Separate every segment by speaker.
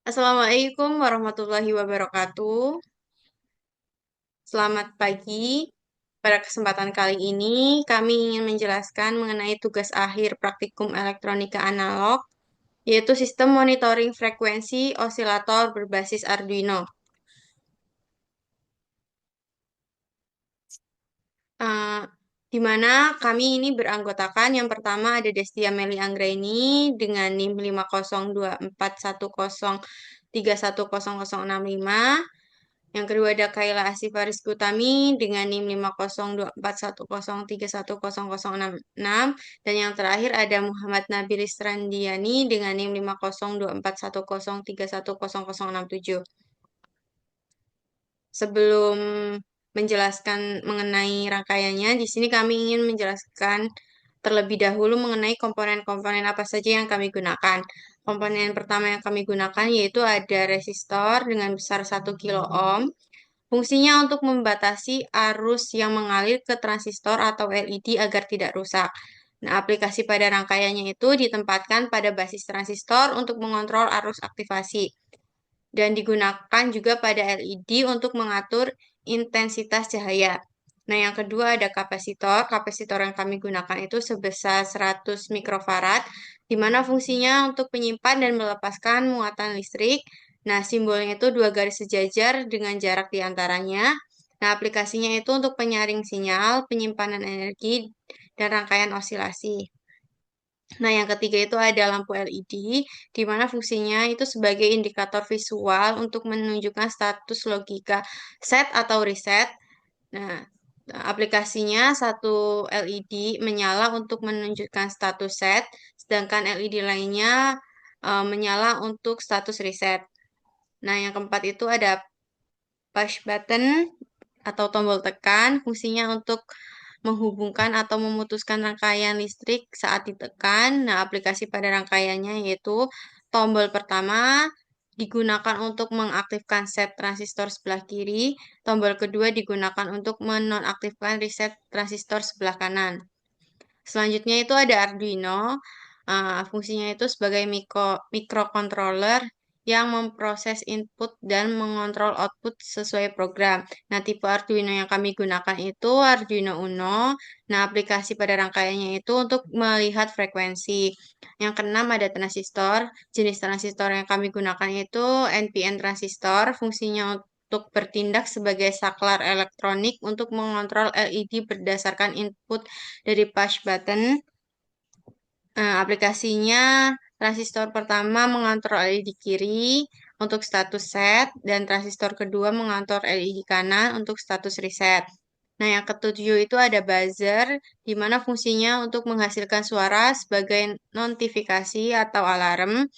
Speaker 1: Assalamualaikum warahmatullahi wabarakatuh. Selamat pagi. Pada kesempatan kali ini, kami ingin menjelaskan mengenai tugas akhir praktikum elektronika analog, yaitu sistem monitoring frekuensi osilator berbasis Arduino. Eh, di mana kami ini beranggotakan yang pertama ada Destia Meli Anggraini dengan NIM 5024103106165. Yang kedua ada Kayla Asif Aris Utami dengan NIM 5024103106066. Dan yang terakhir ada Muhammad Nabil Istrandiani dengan NIM 5024103106067. Sebelum menjelaskan mengenai rangkaiannya, di sini kami ingin menjelaskan terlebih dahulu mengenai komponen-komponen apa saja yang kami gunakan. Komponen pertama yang kami gunakan yaitu ada resistor dengan besar 1 kilo ohm. Fungsinya untuk membatasi arus yang mengalir ke transistor atau LED agar tidak rusak. Nah, aplikasi pada rangkaiannya itu ditempatkan pada basis transistor untuk mengontrol arus aktivasi dan digunakan juga pada LED untuk mengatur intensitas cahaya. Nah, yang kedua ada kapasitor. Kapasitor yang kami gunakan itu sebesar 100 mikrofarad, di mana fungsinya untuk menyimpan dan melepaskan muatan listrik. Nah, simbolnya itu dua garis sejajar dengan jarak di antaranya. Nah, aplikasinya itu untuk penyaring sinyal, penyimpanan energi, dan rangkaian osilasi. Nah, yang ketiga itu ada lampu LED, di mana fungsinya itu sebagai indikator visual untuk menunjukkan status logika set atau reset. Nah, aplikasinya satu LED menyala untuk menunjukkan status set, sedangkan LED lainnya menyala untuk status reset. Nah, yang keempat itu ada push button atau tombol tekan, fungsinya untuk menghubungkan atau memutuskan rangkaian listrik saat ditekan. Nah, aplikasi pada rangkaiannya yaitu tombol pertama digunakan untuk mengaktifkan set transistor sebelah kiri, tombol kedua digunakan untuk menonaktifkan reset transistor sebelah kanan. Selanjutnya itu ada Arduino. Fungsinya itu sebagai microcontroller yang memproses input dan mengontrol output sesuai program. Nah, tipe Arduino yang kami gunakan itu Arduino Uno. Nah, aplikasi pada rangkaiannya itu untuk melihat frekuensi. Yang keenam ada transistor. Jenis transistor yang kami gunakan itu NPN transistor. Fungsinya untuk bertindak sebagai saklar elektronik untuk mengontrol LED berdasarkan input dari push button. Aplikasinya transistor pertama mengatur LED kiri untuk status set dan transistor kedua mengatur LED kanan untuk status reset. Nah, yang ketujuh itu ada buzzer, di mana fungsinya untuk menghasilkan suara sebagai notifikasi atau alarm.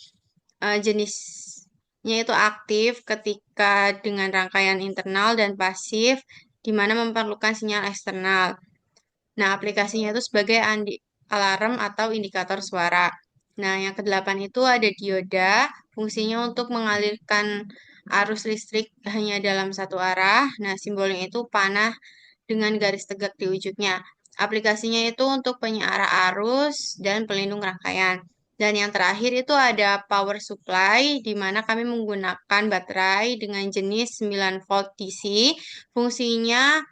Speaker 1: Jenisnya itu aktif ketika dengan rangkaian internal dan pasif, di mana memerlukan sinyal eksternal. Nah, aplikasinya itu sebagai alarm atau indikator suara. Nah, yang kedelapan itu ada dioda, fungsinya untuk mengalirkan arus listrik hanya dalam satu arah. Nah, simbolnya itu panah dengan garis tegak di ujungnya. Aplikasinya itu untuk penyearah arus dan pelindung rangkaian. Dan yang terakhir itu ada power supply, di mana kami menggunakan baterai dengan jenis 9 volt DC. Fungsinya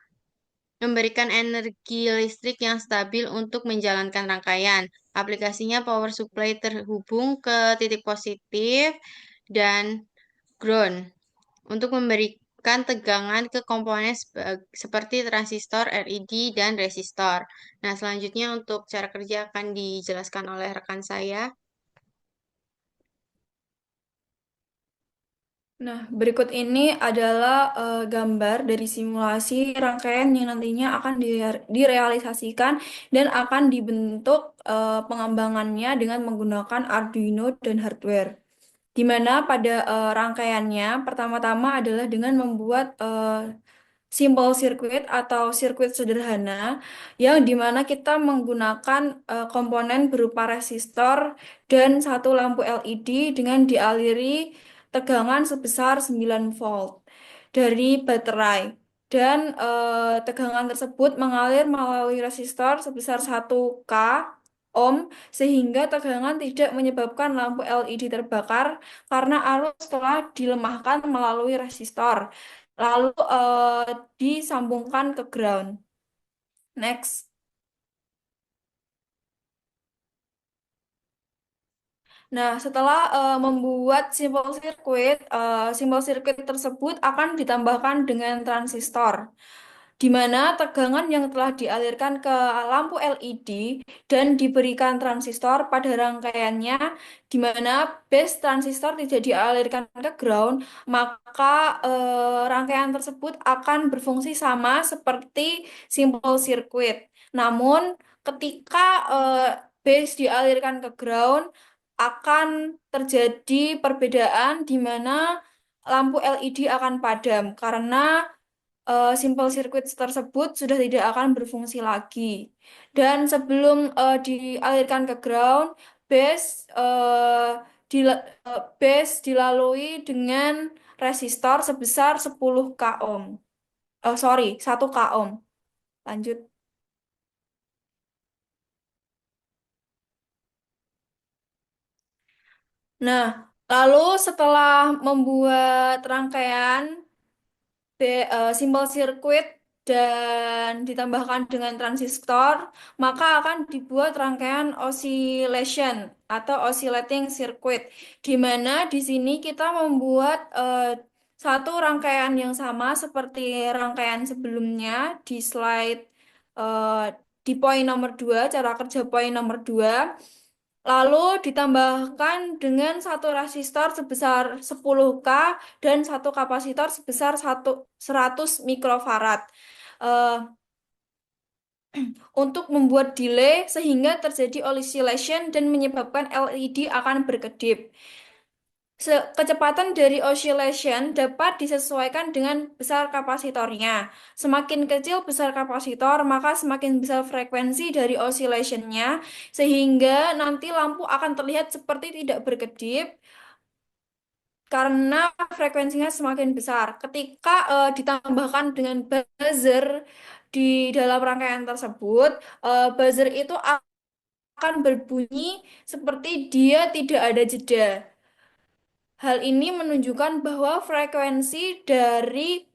Speaker 1: memberikan energi listrik yang stabil untuk menjalankan rangkaian. Aplikasinya power supply terhubung ke titik positif dan ground untuk memberikan tegangan ke komponen seperti transistor, LED, dan resistor. Nah, selanjutnya untuk cara kerja akan dijelaskan oleh rekan saya.
Speaker 2: Nah, berikut ini adalah gambar dari simulasi rangkaian yang nantinya akan direalisasikan dan akan dibentuk pengembangannya dengan menggunakan Arduino dan hardware. Di mana pada rangkaiannya pertama-tama adalah dengan membuat simple circuit atau sirkuit sederhana yang dimana kita menggunakan komponen berupa resistor dan satu lampu LED dengan dialiri tegangan sebesar 9 volt dari baterai. Dan tegangan tersebut mengalir melalui resistor sebesar 1 K ohm sehingga tegangan tidak menyebabkan lampu LED terbakar karena arus telah dilemahkan melalui resistor. Lalu disambungkan ke ground. Next. Nah, setelah membuat simbol sirkuit tersebut akan ditambahkan dengan transistor, di mana tegangan yang telah dialirkan ke lampu LED dan diberikan transistor pada rangkaiannya, di mana base transistor tidak dialirkan ke ground, maka rangkaian tersebut akan berfungsi sama seperti simbol sirkuit. Namun, ketika base dialirkan ke ground, akan terjadi perbedaan di mana lampu LED akan padam karena simple circuit tersebut sudah tidak akan berfungsi lagi. Dan sebelum dialirkan ke ground, base base dilalui dengan resistor sebesar 10 k ohm. Sorry, 1 k ohm. Lanjut. Nah, lalu setelah membuat rangkaian simbol sirkuit dan ditambahkan dengan transistor, maka akan dibuat rangkaian oscillation atau oscillating circuit, di mana di sini kita membuat satu rangkaian yang sama seperti rangkaian sebelumnya di slide eh, di poin nomor 2, cara kerja poin nomor 2. Lalu ditambahkan dengan satu resistor sebesar 10 k dan satu kapasitor sebesar 100 mikrofarad. Eh, untuk membuat delay sehingga terjadi oscillation dan menyebabkan LED akan berkedip. Kecepatan dari oscillation dapat disesuaikan dengan besar kapasitornya. Semakin kecil besar kapasitor, maka semakin besar frekuensi dari oscillationnya, sehingga nanti lampu akan terlihat seperti tidak berkedip karena frekuensinya semakin besar. Ketika ditambahkan dengan buzzer di dalam rangkaian tersebut, buzzer itu akan berbunyi seperti dia tidak ada jeda. Hal ini menunjukkan bahwa frekuensi dari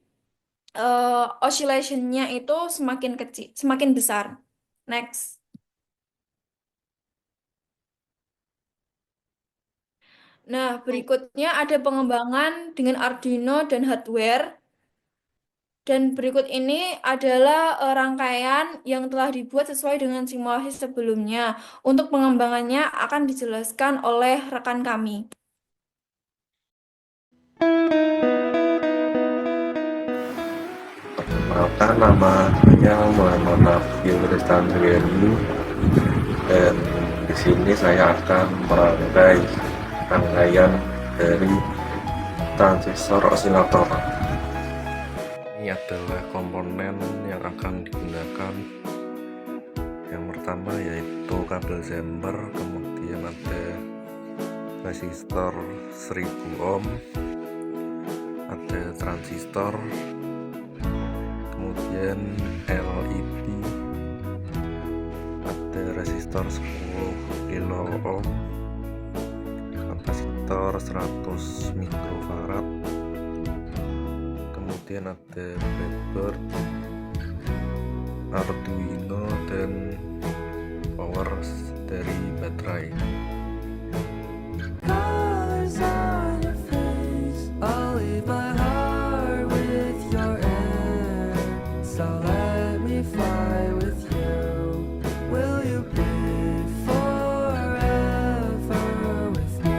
Speaker 2: oscillation-nya itu semakin kecil, semakin besar. Next. Nah, berikutnya ada pengembangan dengan Arduino dan hardware. Dan berikut ini adalah rangkaian yang telah dibuat sesuai dengan simulasi sebelumnya. Untuk pengembangannya akan dijelaskan oleh rekan kami.
Speaker 3: Perkenalkan, nama saya Muhammad Nabil Rizandriani, dan di sini saya akan merangkai rangkaian dari transistor osilator. Ini adalah komponen yang akan digunakan. Yang pertama yaitu kabel jumper, kemudian ada resistor 1000 ohm, ada transistor, kemudian LED, ada resistor 10 kilo ohm, kapasitor 100 mikrofarad, kemudian ada breadboard, Arduino, dan power dari baterai.
Speaker 4: Colors on your face, I'll leave my heart with your air. So let me fly with you. Will you be forever with me?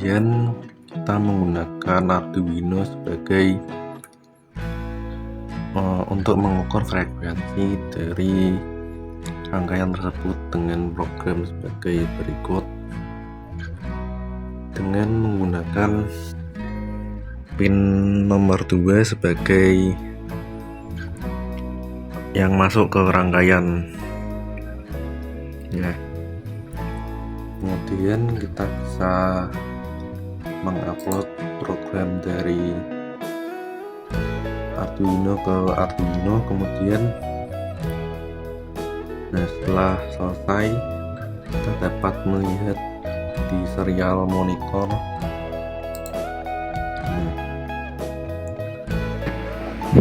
Speaker 3: kemudian kita menggunakan Arduino sebagai untuk mengukur frekuensi dari rangkaian tersebut dengan program sebagai berikut. Dengan menggunakan pin nomor 2 sebagai yang masuk ke rangkaian ya. Kemudian kita bisa mengupload program dari Arduino ke Arduino. Kemudian setelah selesai kita dapat melihat di serial monitor.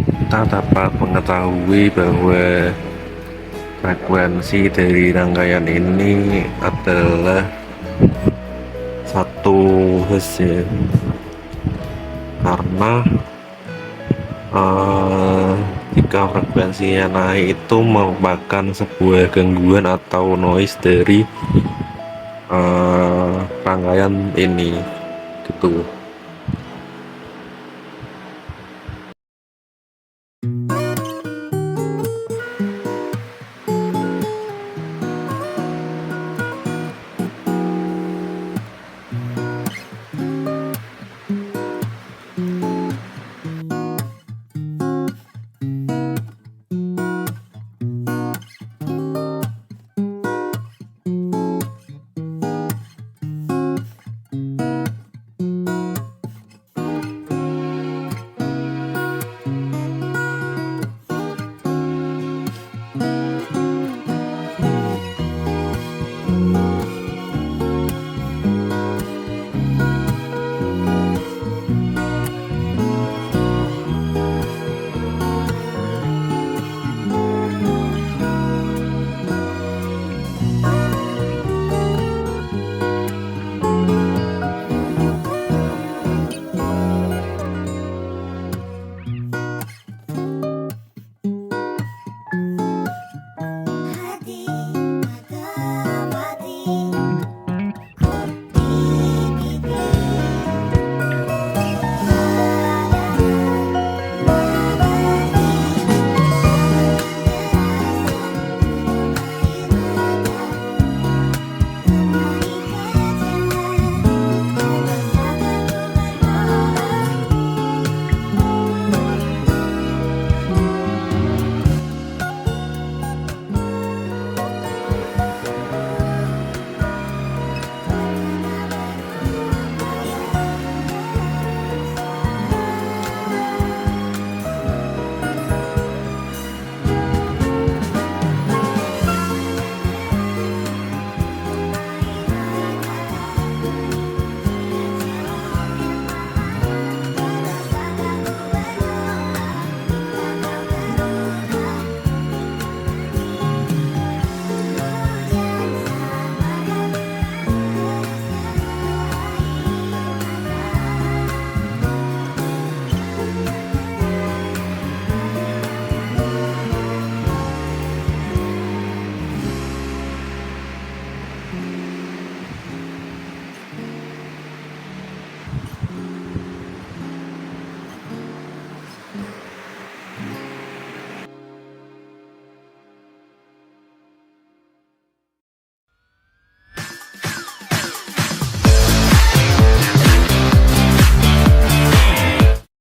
Speaker 3: Kita dapat mengetahui bahwa frekuensi dari rangkaian ini adalah 1 Hz ya, karena jika frekuensinya naik itu merupakan sebuah gangguan atau noise dari rangkaian ini gitu.